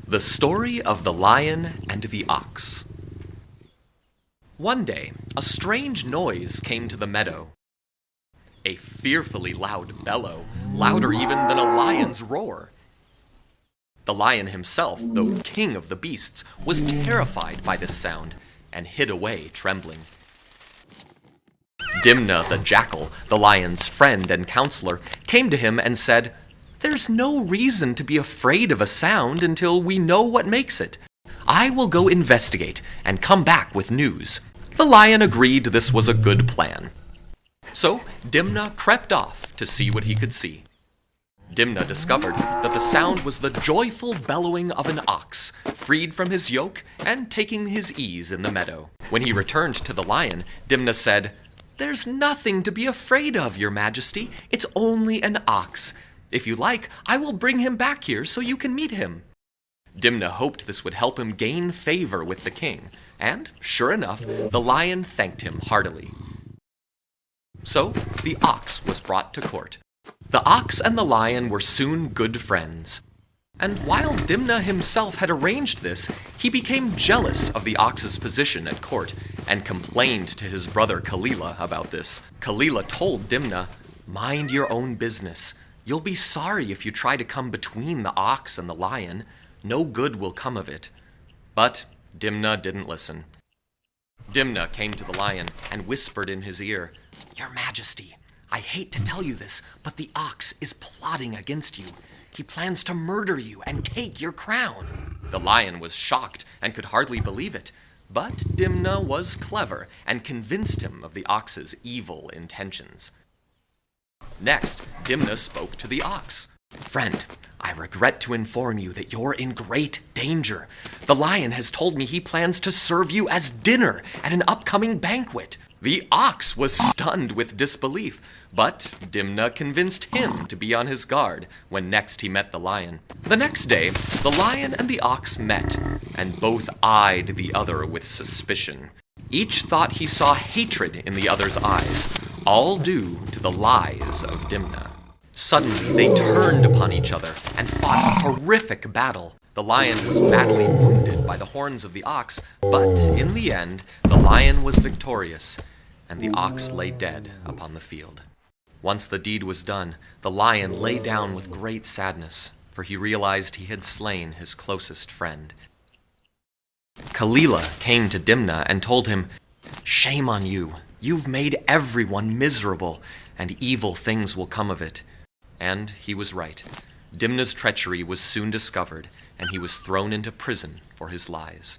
The Story of the Lion and the Ox. One day, a strange noise came to the meadow. A fearfully loud bellow, louder even than a lion's roar. The lion himself, though king of the beasts, was terrified by this sound and hid away trembling. Dimna the jackal, the lion's friend and counselor, came to him and said, "There's no reason to be afraid of a sound until we know what makes it. I will go investigate and come back with news." The lion agreed this was a good plan. So Dimna crept off to see what he could see. Dimna discovered that the sound was the joyful bellowing of an ox, freed from his yoke and taking his ease in the meadow. When he returned to the lion, Dimna said, "There's nothing to be afraid of, Your Majesty. It's only an ox. If you like, I will bring him back here so you can meet him." Dimna hoped this would help him gain favor with the king, and, sure enough, the lion thanked him heartily. So, the ox was brought to court. The ox and the lion were soon good friends. And while Dimna himself had arranged this, he became jealous of the ox's position at court and complained to his brother Kaleela about this. Kaleela told Dimna, "Mind your own business. You'll be sorry if you try to come between the ox and the lion. No good will come of it." But Dimna didn't listen. Dimna came to the lion and whispered in his ear, "Your Majesty, I hate to tell you this, but the ox is plotting against you. He plans to murder you and take your crown." The lion was shocked and could hardly believe it, but Dimna was clever and convinced him of the ox's evil intentions. Next, Dimna spoke to the ox. "Friend, I regret to inform you that you're in great danger. The lion has told me he plans to serve you as dinner at an upcoming banquet." The ox was stunned with disbelief, but Dimna convinced him to be on his guard when next he met the lion. The next day, the lion and the ox met, and both eyed the other with suspicion. Each thought he saw hatred in the other's eyes, all due to the lies of Dimna. Suddenly, they turned upon each other and fought a horrific battle. The lion was badly wounded by the horns of the ox, but in the end, the lion was victorious, and the ox lay dead upon the field. Once the deed was done, the lion lay down with great sadness, for he realized he had slain his closest friend. Kaleela came to Dimna and told him, "Shame on you. You've made everyone miserable, and evil things will come of it." And he was right. Dimna's treachery was soon discovered, and he was thrown into prison for his lies.